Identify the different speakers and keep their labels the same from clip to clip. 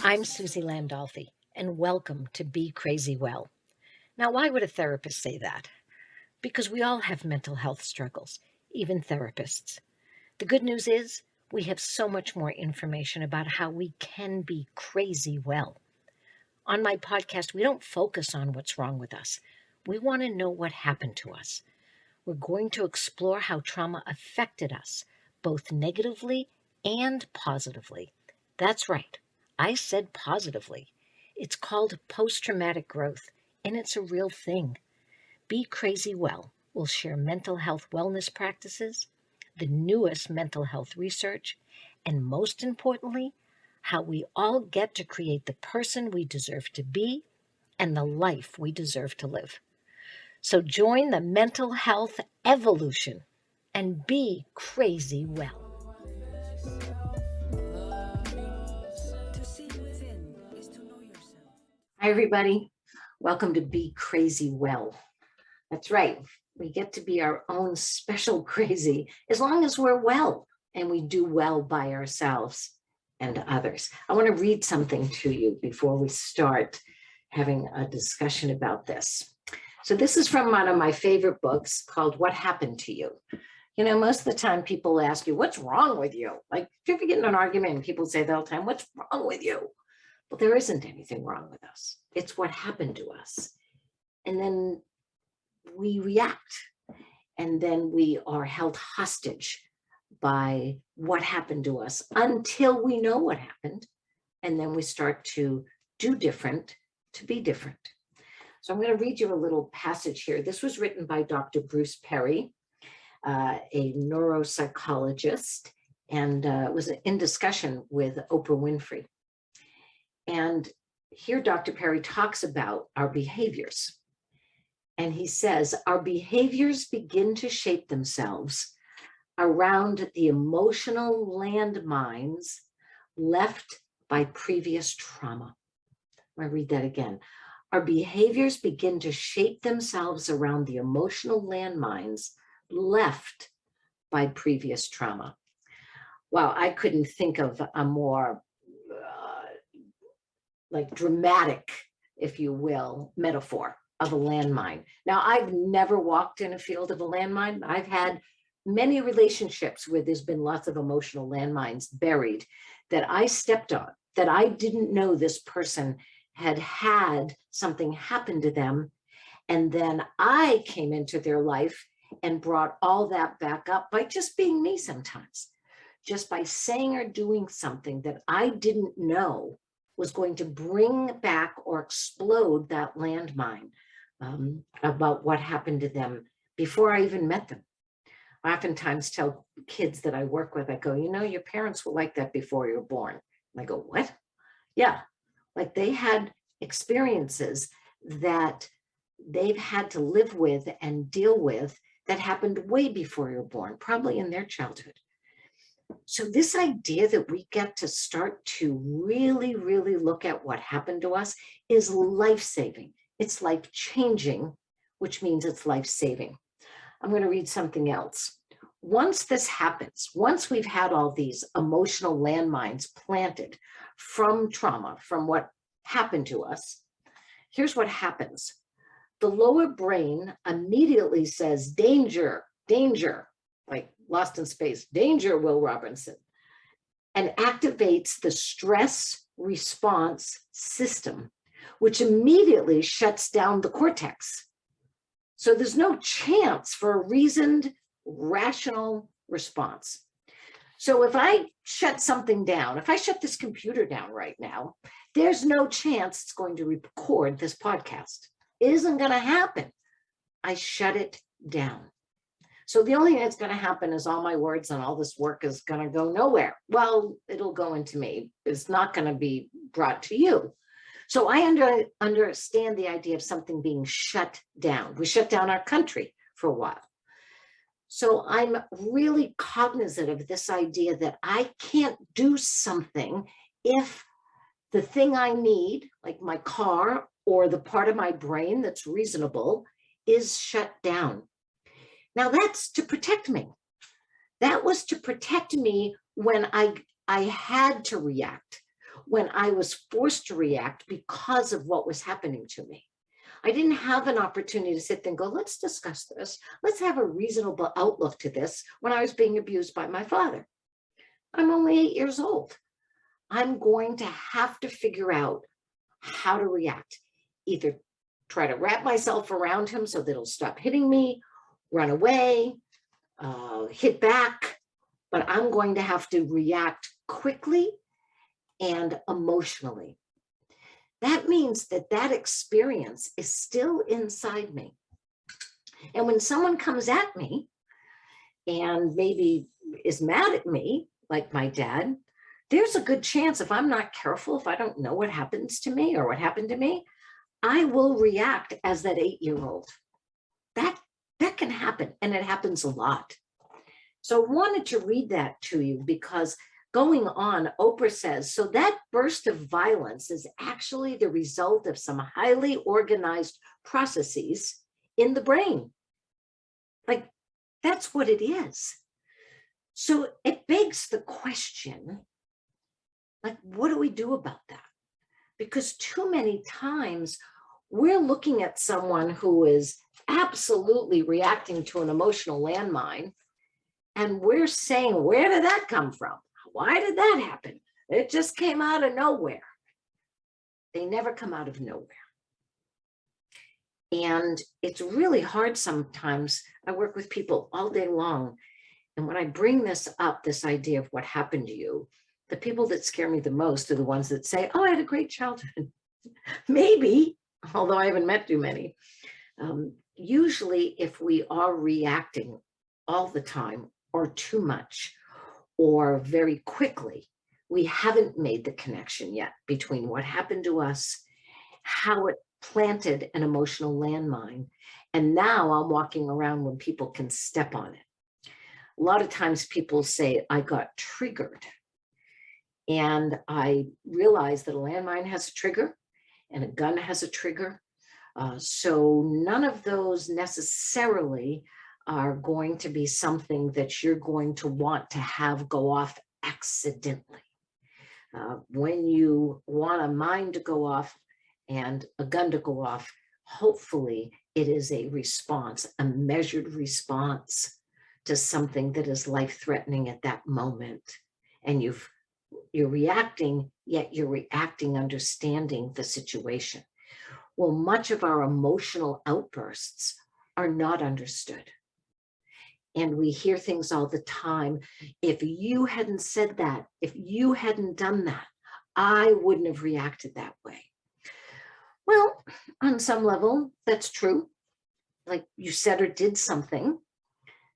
Speaker 1: I'm Suzi Landolfi, and welcome to Be Crazy Well. Now, why would a therapist say that? Because we all have mental health struggles, even therapists. The good news is we have so much more information about how we can be crazy well. On my podcast, we don't focus on what's wrong with us. We want to know what happened to us. We're going to explore how trauma affected us, both negatively and positively. That's right. I said positively. It's called post-traumatic growth, and it's a real thing. Be Crazy Well will share mental health wellness practices, the newest mental health research, and most importantly, how we all get to create the person we deserve to be and the life we deserve to live. So join the mental health evolution and be crazy well. Hi, everybody. Welcome to Be Crazy Well. That's right. We get to be our own special crazy as long as we're well and we do well by ourselves and others. I want to read something to you before we start having a discussion about this. So this is from one of my favorite books called What Happened to You? You know, most of the time people ask you, what's wrong with you? Like if you ever get in an argument and people say the whole time, what's wrong with you? Well, there isn't anything wrong with us. It's what happened to us. And then we react, and then we are held hostage by what happened to us until we know what happened. And then we start to do different to be different. So I'm going to read you a little passage here. This was written by Dr. Bruce Perry, a neuropsychologist, and was in discussion with Oprah Winfrey. And here Dr. Perry talks about our behaviors. And he says, our behaviors begin to shape themselves around the emotional landmines left by previous trauma. I'm going to read that again. Our behaviors begin to shape themselves around the emotional landmines left by previous trauma. Wow, I couldn't think of a more like dramatic, if you will, metaphor of a landmine. Now, I've never walked in a field of a landmine. I've had many relationships where there's been lots of emotional landmines buried that I stepped on, that I didn't know this person had something happen to them. And then I came into their life and brought all that back up by just being me sometimes, just by saying or doing something that I didn't know was going to bring back or explode that landmine about what happened to them before I even met them. I oftentimes tell kids that I work with, I go, you know, your parents were like that before you were born. And I go, what? Yeah, like they had experiences that they've had to live with and deal with that happened way before you were born, probably in their childhood. So this idea that we get to start to really, really look at what happened to us is life-saving. It's life-changing, which means it's life-saving. I'm going to read something else. Once this happens, once we've had all these emotional landmines planted from trauma, from what happened to us, here's what happens. The lower brain immediately says, danger, danger, like Lost in Space, danger, Will Robinson, and activates the stress response system, which immediately shuts down the cortex. So there's no chance for a reasoned, rational response. So if I shut something down, if I shut this computer down right now, there's no chance it's going to record this podcast. It isn't going to happen. I shut it down. So the only thing that's going to happen is all my words and all this work is going to go nowhere. Well, it'll go into me. It's not going to be brought to you. So I understand the idea of something being shut down. We shut down our country for a while. So I'm really cognizant of this idea that I can't do something if the thing I need, like my car or the part of my brain that's reasonable, is shut down. Now that's to protect me. That was to protect me when I had to react, when I was forced to react because of what was happening to me. I didn't have an opportunity to sit there and go, let's discuss this. Let's have a reasonable outlook to this when I was being abused by my father. I'm only 8 years old. I'm going to have to figure out how to react. Either try to wrap myself around him so that he'll stop hitting me, run away, hit back, but I'm going to have to react quickly and emotionally. That means that that experience is still inside me. And when someone comes at me and maybe is mad at me, like my dad, there's a good chance if I'm not careful, if I don't know what happens to me or what happened to me, I will react as that 8-year-old. That can happen, and it happens a lot. So I wanted to read that to you because going on, Oprah says, so that burst of violence is actually the result of some highly organized processes in the brain. Like, that's what it is. So it begs the question, like, what do we do about that? Because too many times we're looking at someone who is absolutely reacting to an emotional landmine, and we're saying, where did that come from? Why did that happen? It just came out of nowhere. They never come out of nowhere. And it's really hard sometimes. I work with people all day long. And when I bring this up, this idea of what happened to you, the people that scare me the most are the ones that say, oh, I had a great childhood. Maybe, although I haven't met too many. Usually, if we are reacting all the time or too much or very quickly, we haven't made the connection yet between what happened to us, how it planted an emotional landmine, and now I'm walking around when people can step on it. A lot of times people say, I got triggered. And I realized that a landmine has a trigger and a gun has a trigger. So none of those necessarily are going to be something that you're going to want to have go off accidentally. When you want a mine to go off and a gun to go off, hopefully it is a response, a measured response to something that is life-threatening at that moment. And you're reacting, yet you're reacting understanding the situation. Well, much of our emotional outbursts are not understood. And we hear things all the time. If you hadn't said that, if you hadn't done that, I wouldn't have reacted that way. Well, on some level, that's true. Like you said or did something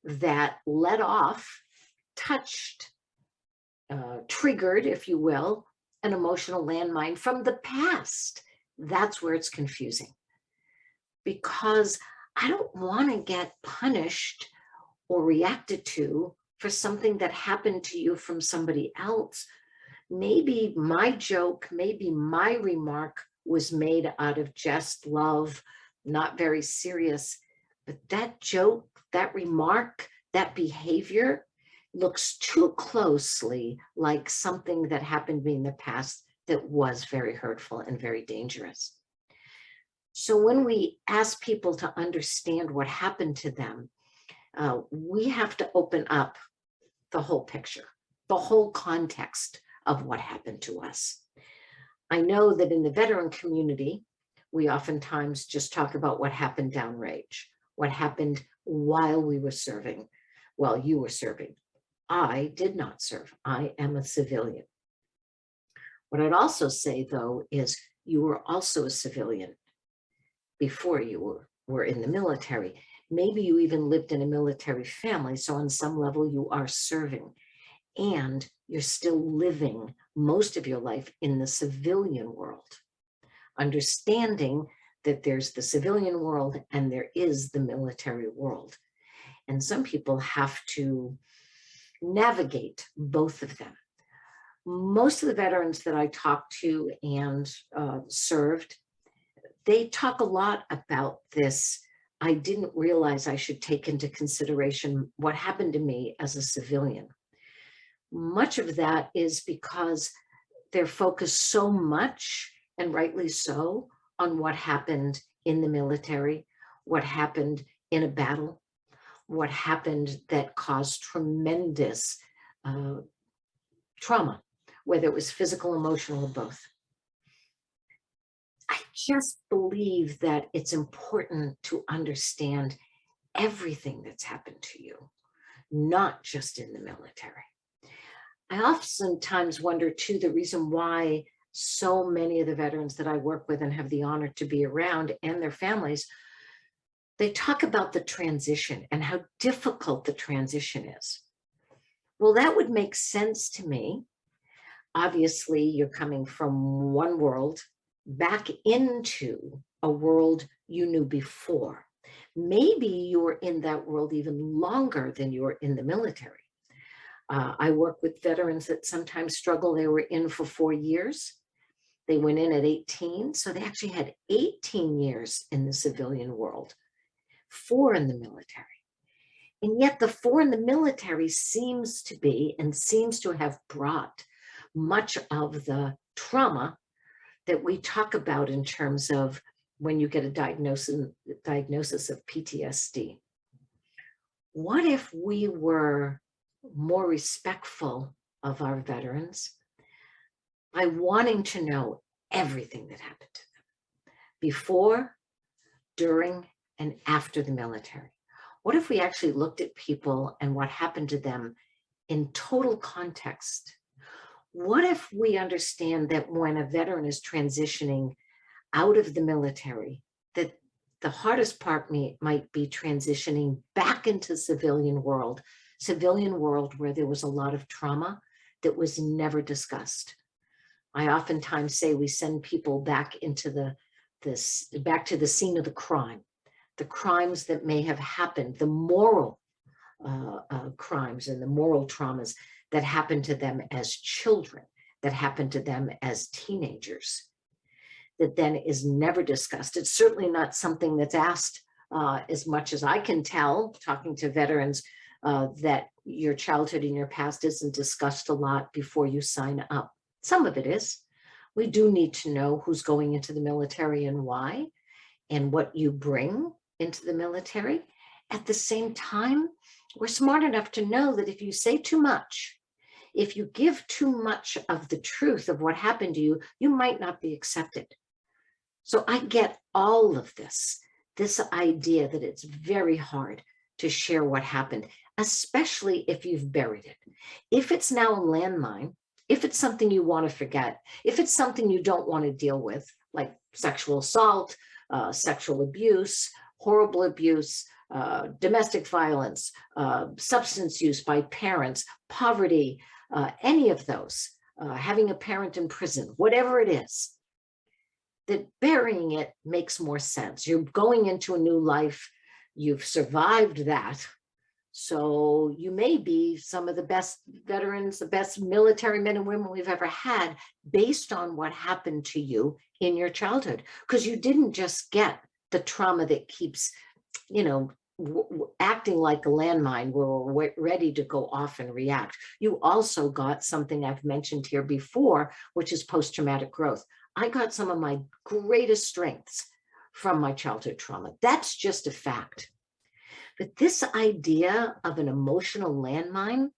Speaker 1: that let off, touched, triggered, if you will, an emotional landmine from the past. That's where it's confusing. Because I don't want to get punished or reacted to for something that happened to you from somebody else. Maybe my joke, maybe my remark was made out of jest, love, not very serious. But that joke, that remark, that behavior looks too closely like something that happened to me in the past that was very hurtful and very dangerous. So when we ask people to understand what happened to them, we have to open up the whole picture, the whole context of what happened to us. I know that in the veteran community, we oftentimes just talk about what happened downrange, what happened while we were serving, while you were serving. I did not serve. I am a civilian. What I'd also say, though, is you were also a civilian before you were in the military. Maybe you even lived in a military family, so on some level you are serving. And you're still living most of your life in the civilian world, understanding that there's the civilian world and there is the military world. And some people have to navigate both of them. Most of the veterans that I talked to and served, they talk a lot about this. I didn't realize I should take into consideration what happened to me as a civilian. Much of that is because they're focused so much, and rightly so, on what happened in the military, what happened in a battle, what happened that caused tremendous uh, trauma, whether it was physical, emotional, or both. I just believe that it's important to understand everything that's happened to you, not just in the military. I oftentimes wonder too, the reason why so many of the veterans that I work with and have the honor to be around and their families, they talk about the transition and how difficult the transition is. Well, that would make sense to me. Obviously, you're coming from one world back into a world you knew before. Maybe you were in that world even longer than you were in the military. I work with veterans that sometimes struggle. They were in for 4 years. They went in at 18. So they actually had 18 years in the civilian world, 4 in the military. And yet the 4 in the military seems to be and seems to have brought much of the trauma that we talk about in terms of when you get a diagnosis of PTSD. What if we were more respectful of our veterans by wanting to know everything that happened to them before, during, and after the military? What if we actually looked at people and what happened to them in total context? What if we understand that when a veteran is transitioning out of the military, that the hardest part might be transitioning back into civilian world where there was a lot of trauma that was never discussed. I oftentimes say we send people back into back to the scene of the crime, the crimes that may have happened, the moral crimes and the moral traumas that happened to them as children, that happened to them as teenagers, that then is never discussed. It's certainly not something that's asked as much as I can tell, talking to veterans, that your childhood and your past isn't discussed a lot before you sign up. Some of it is. We do need to know who's going into the military and why, and what you bring into the military. At the same time, we're smart enough to know that if you say too much, if you give too much of the truth of what happened to you, you might not be accepted. So I get all of this idea that it's very hard to share what happened, especially if you've buried it. If it's now a landmine, if it's something you want to forget, if it's something you don't want to deal with, like sexual assault, sexual abuse, horrible abuse, domestic violence, substance use by parents, poverty, any of those, having a parent in prison, whatever it is, that burying it makes more sense. You're going into a new life. You've survived that. So you may be some of the best veterans, the best military men and women we've ever had based on what happened to you in your childhood, because you didn't just get the trauma that keeps, acting like a landmine where we're ready to go off and react. You also got something I've mentioned here before, which is post-traumatic growth. I got some of my greatest strengths from my childhood trauma. That's just a fact. But this idea of an emotional landmine,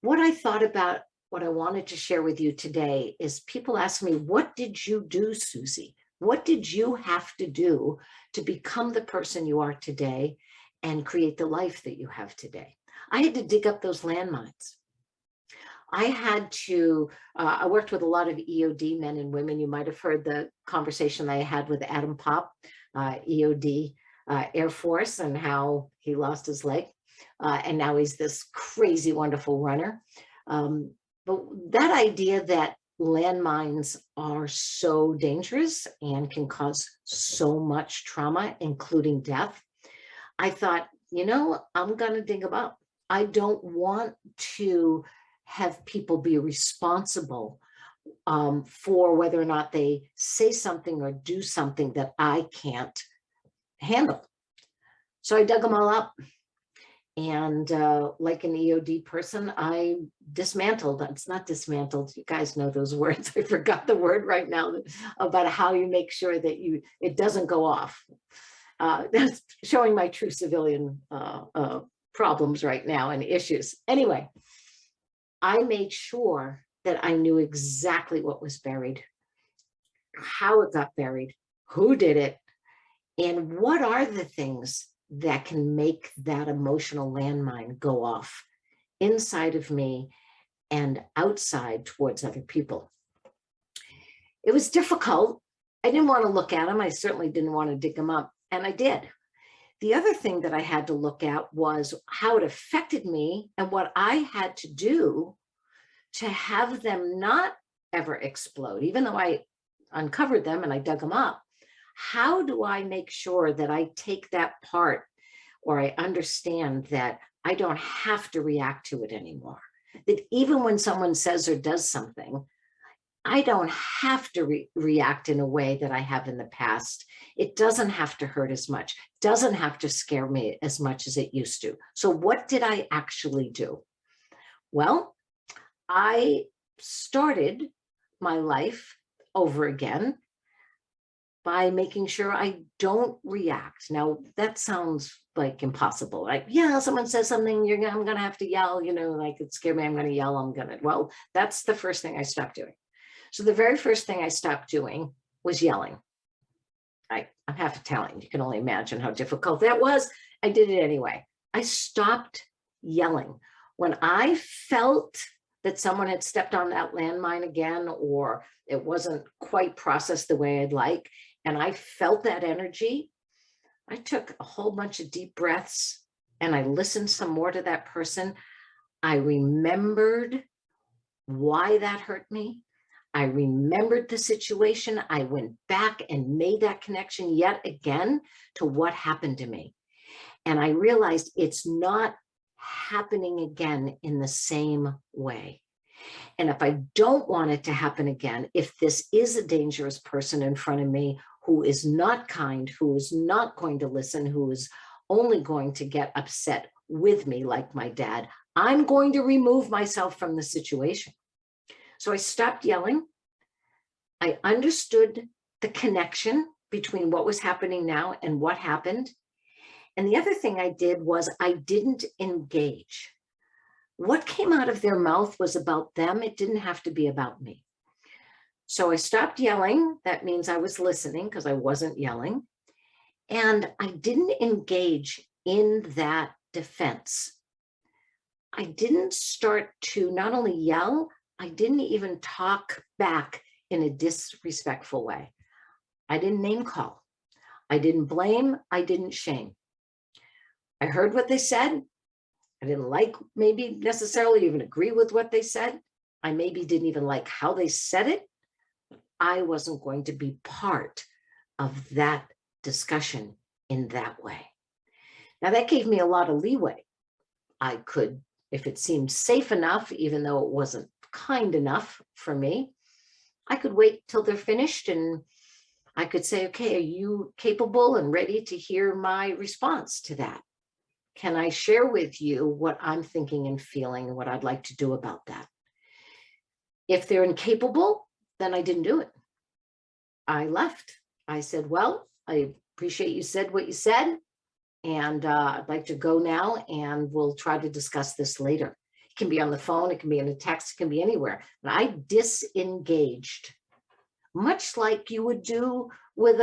Speaker 1: what I thought about, what I wanted to share with you today is people ask me, what did you do, Suzi? What did you have to do to become the person you are today and create the life that you have today? I had to dig up those landmines. I had to, I worked with a lot of EOD men and women. You might have heard the conversation I had with Adam Pop, EOD Air Force, and how he lost his leg. And now he's this crazy, wonderful runner. But that idea that landmines are so dangerous and can cause so much trauma, including death, I thought, I'm going to dig them up. I don't want to have people be responsible for whether or not they say something or do something that I can't handle. So I dug them all up. And like an EOD person, I dismantled. It's not dismantled. You guys know those words. I forgot the word right now about how you make sure that it doesn't go off. That's showing my true civilian problems right now and issues. Anyway, I made sure that I knew exactly what was buried, how it got buried, who did it, and what are the things that can make that emotional landmine go off inside of me and outside towards other people. It was difficult. I didn't want to look at them. I certainly didn't want to dig them up, and I did. The other thing that I had to look at was how it affected me and what I had to do to have them not ever explode, even though I uncovered them and I dug them up. How do I make sure that I take that part, or I understand that I don't have to react to it anymore? That even when someone says or does something, I don't have to react in a way that I have in the past. It doesn't have to hurt as much, doesn't have to scare me as much as it used to. So what did I actually do? Well, I started my life over again by making sure I don't react. Now, that sounds like impossible. Like, yeah, someone says something, I'm going to have to yell, like it scared me, I'm going to yell, well, that's the first thing I stopped doing. So the very first thing I stopped doing was yelling. I'm half Italian. You can only imagine how difficult that was. I did it anyway. I stopped yelling. When I felt that someone had stepped on that landmine again, or it wasn't quite processed the way I'd like, and I felt that energy, I took a whole bunch of deep breaths and I listened some more to that person. I remembered why that hurt me. I remembered the situation. I went back and made that connection yet again to what happened to me. And I realized it's not happening again in the same way. And if I don't want it to happen again, if this is a dangerous person in front of me who is not kind, who is not going to listen, who is only going to get upset with me like my dad, I'm going to remove myself from the situation. So I stopped yelling. I understood the connection between what was happening now and what happened. And the other thing I did was I didn't engage. What came out of their mouth was about them. It didn't have to be about me. So I stopped yelling. That means I was listening because I wasn't yelling. And I didn't engage in that defense. I didn't start to not only yell, I didn't even talk back in a disrespectful way. I didn't name call. I didn't blame. I didn't shame. I heard what they said. I didn't like, maybe necessarily even agree with what they said. I maybe didn't even like how they said it. I wasn't going to be part of that discussion in that way. Now that gave me a lot of leeway. I could, if it seemed safe enough, even though it wasn't kind enough for me, I could wait till they're finished and I could say, okay, are you capable and ready to hear my response to that? Can I share with you what I'm thinking and feeling and what I'd like to do about that? If they're incapable, then I didn't do it. I left. I said, well, I appreciate you said what you said, and I'd like to go now, and we'll try to discuss this later. It can be on the phone, it can be in a text, it can be anywhere. But I disengaged, much like you would do with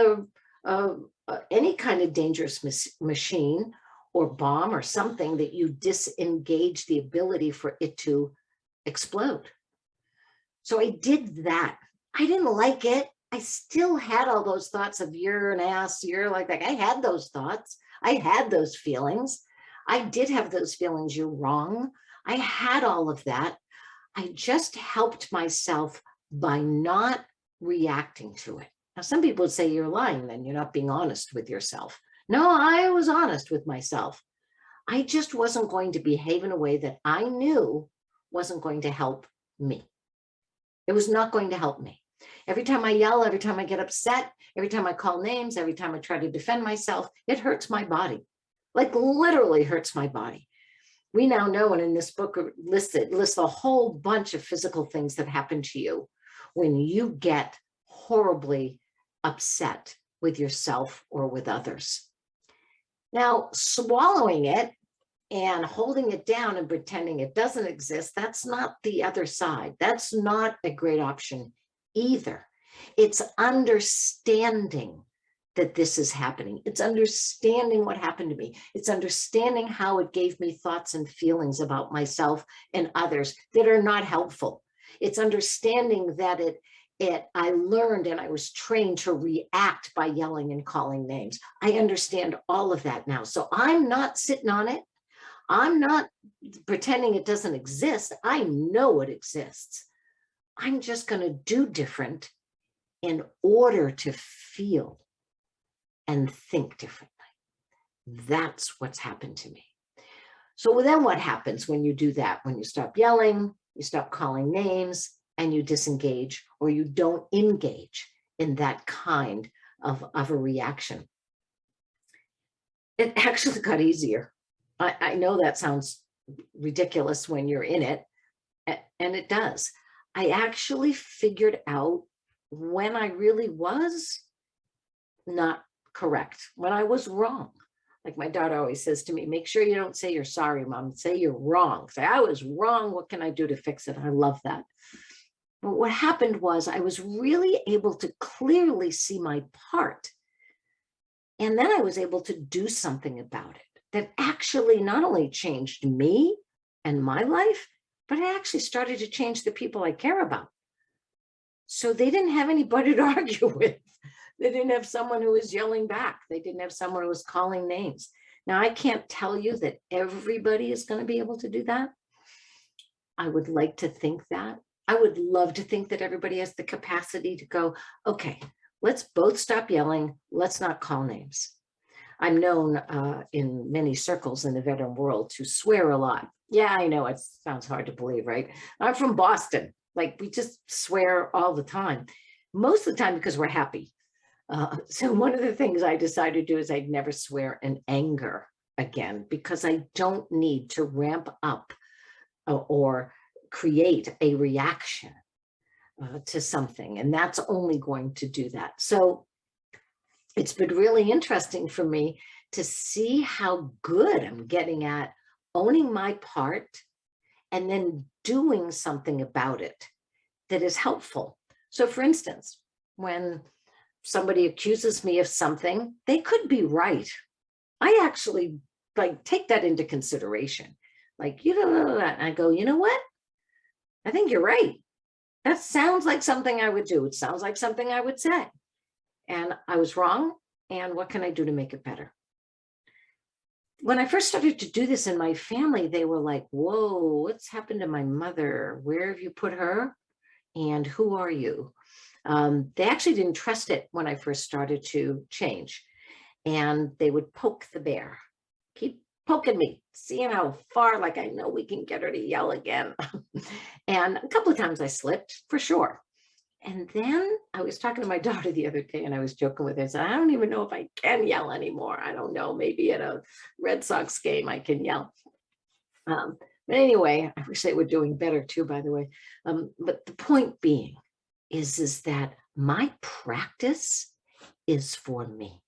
Speaker 1: any kind of dangerous machine or bomb or something, that you disengage the ability for it to explode. So I did that. I didn't like it. I still had all those thoughts of you're an ass, you're like that. I had those thoughts. I had those feelings. I did have those feelings, you're wrong. I had all of that. I just helped myself by not reacting to it. Now, some people would say you're lying, then you're not being honest with yourself. No, I was honest with myself. I just wasn't going to behave in a way that I knew wasn't going to help me. It was not going to help me. Every time I yell, every time I get upset, every time I call names, every time I try to defend myself, it hurts my body, like literally hurts my body. We now know, and in this book lists a whole bunch of physical things that happen to you when you get horribly upset with yourself or with others. Now, swallowing it and holding it down and pretending it doesn't exist, that's not the other side. That's not a great option either. It's understanding that this is happening. It's understanding what happened to me. It's understanding how it gave me thoughts and feelings about myself and others that are not helpful. It's understanding that I learned and I was trained to react by yelling and calling names. I understand all of that now. So I'm not sitting on it. I'm not pretending it doesn't exist. I know it exists. I'm just going to do different in order to feel and think differently. That's what's happened to me. So then what happens when you do that? When you stop yelling, you stop calling names, and you disengage, or you don't engage in that kind of a reaction. It actually got easier. I know that sounds ridiculous when you're in it, and it does. I actually figured out when I really was not correct, when I was wrong. Like my daughter always says to me, make sure you don't say you're sorry, Mom. Say you're wrong. Say, I was wrong. What can I do to fix it? I love that. But what happened was I was really able to clearly see my part. And then I was able to do something about it that actually not only changed me and my life, but it actually started to change the people I care about. So they didn't have anybody to argue with. They didn't have someone who was yelling back. They didn't have someone who was calling names. Now, I can't tell you that everybody is going to be able to do that. I would like to think that. I would love to think that everybody has the capacity to go, okay, let's both stop yelling. Let's not call names. I'm known in many circles in the veteran world to swear a lot. Yeah, I know it sounds hard to believe, right? I'm from Boston. Like we just swear all the time, most of the time because we're happy. So one of the things I decided to do is I'd never swear in anger again, because I don't need to ramp up or create a reaction to something. And that's only going to do that. So it's been really interesting for me to see how good I'm getting at owning my part and then doing something about it that is helpful. So for instance, when somebody accuses me of something, they could be right. I actually take that into consideration. Like, you don't know that. And I go, you know what? I think you're right. That sounds like something I would do. It sounds like something I would say. And I was wrong. And what can I do to make it better? When I first started to do this in my family, they were like, whoa, what's happened to my mother? Where have you put her? And who are you? They actually didn't trust it when I first started to change. And they would poke the bear. Keep poking me, seeing how far, like I know we can get her to yell again. And a couple of times I slipped, for sure. And then I was talking to my daughter the other day and I was joking with her. I said, I don't even know if I can yell anymore. I don't know, maybe at a Red Sox game I can yell. But anyway, I wish they were doing better too, by the way. But the point being is that my practice is for me.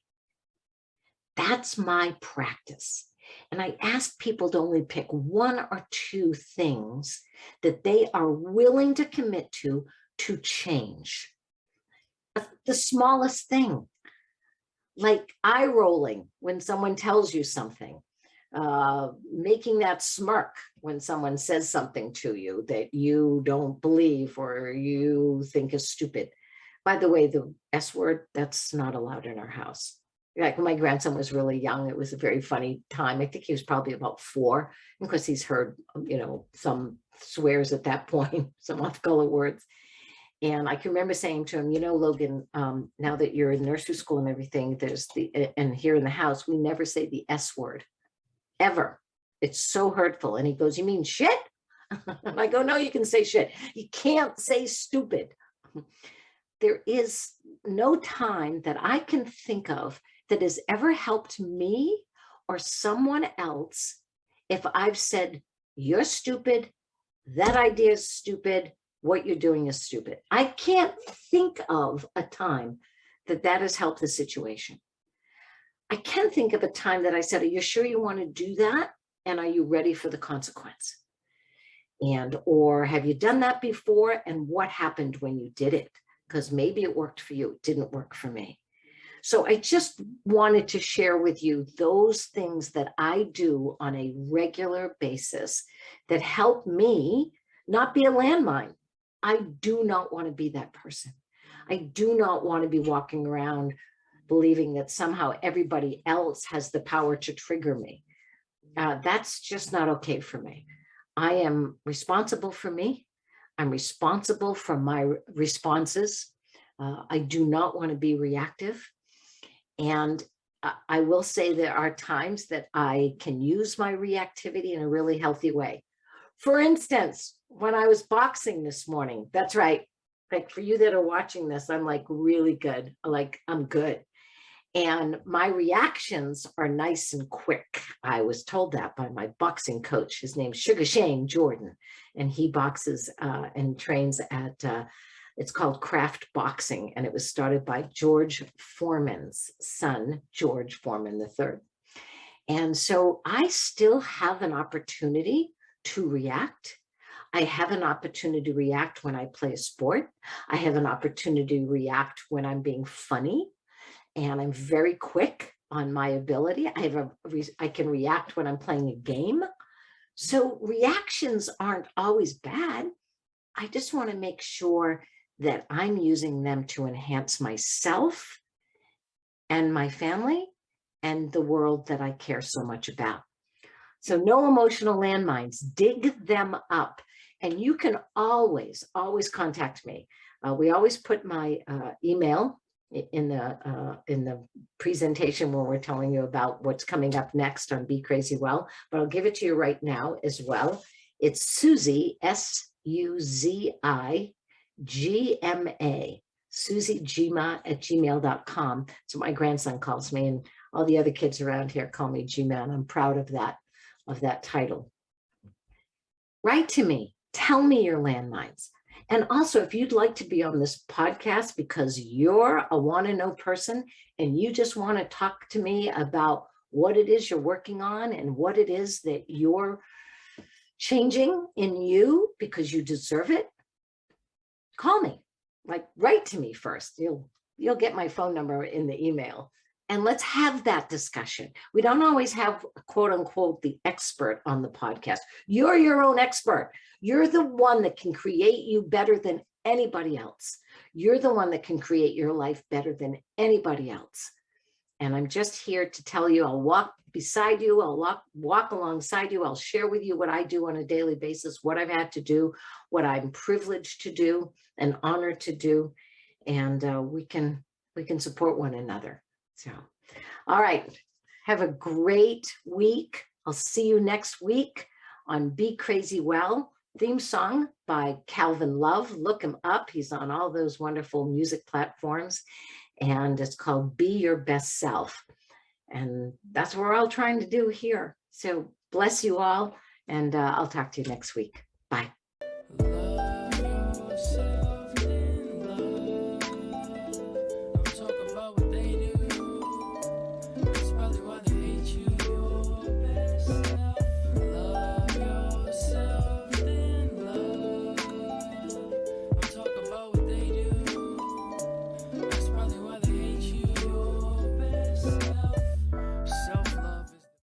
Speaker 1: That's my practice. And I ask people to only pick one or two things that they are willing to commit to change. The smallest thing, like eye rolling when someone tells you something, making that smirk when someone says something to you that you don't believe or you think is stupid. By the way, the S word, that's not allowed in our house. Like when my grandson was really young, it was a very funny time. I think he was probably about 4, because he's heard, some swears at that point, some off-color words. And I can remember saying to him, Logan, now that you're in nursery school and everything, and here in the house, we never say the S word, ever. It's so hurtful. And he goes, you mean shit? And I go, no, you can say shit. You can't say stupid. There is no time that I can think of that has ever helped me or someone else if I've said, you're stupid, that idea is stupid, what you're doing is stupid. I can't think of a time that that has helped the situation. I can think of a time that I said, are you sure you want to do that? And are you ready for the consequence? And, or have you done that before? And what happened when you did it? Because maybe it worked for you, it didn't work for me. So I just wanted to share with you those things that I do on a regular basis that help me not be a landmine. I do not want to be that person. I do not want to be walking around believing that somehow everybody else has the power to trigger me. That's just not okay for me. I am responsible for me. I'm responsible for my responses. I do not want to be reactive. And I will say there are times that I can use my reactivity in a really healthy way. For instance, when I was boxing this morning, that's right. Like for you that are watching this, I'm like really good. Like I'm good. And my reactions are nice and quick. I was told that by my boxing coach. His name's Sugar Shane Jordan, and he boxes and trains at, it's called Craft Boxing, and it was started by George Foreman's son, George Foreman III. And so I still have an opportunity to react. I have an opportunity to react when I play a sport. I have an opportunity to react when I'm being funny. And I'm very quick on my ability. I can react when I'm playing a game. So reactions aren't always bad. I just want to make sure that I'm using them to enhance myself and my family and the world that I care so much about. So no emotional landmines, dig them up. And you can always contact me. We always put my email in the presentation when we're telling you about what's coming up next on Be Crazy Well, but I'll give it to you right now as well. It's Suzi, SUZI GMA, SuziGma@gmail.com. So my grandson calls me, and all the other kids around here call me Gma, and I'm proud of that title. Write to me, tell me your landmines. And also, if you'd like to be on this podcast because you're a want-to-know person and you just want to talk to me about what it is you're working on and what it is that you're changing in you because you deserve it, call me. Like, write to me first. You'll get my phone number in the email. And let's have that discussion. We don't always have, quote unquote, the expert on the podcast. You're your own expert. You're the one that can create you better than anybody else. You're the one that can create your life better than anybody else. And I'm just here to tell you, I'll walk beside you. I'll walk alongside you. I'll share with you what I do on a daily basis, what I've had to do, what I'm privileged to do and honored to do. And we can support one another. So, all right. Have a great week. I'll see you next week on Be Crazy Well, theme song by Calvin Love. Look him up. He's on all those wonderful music platforms. And it's called Be Your Best Self. And that's what we're all trying to do here. So bless you all. And I'll talk to you next week. Bye.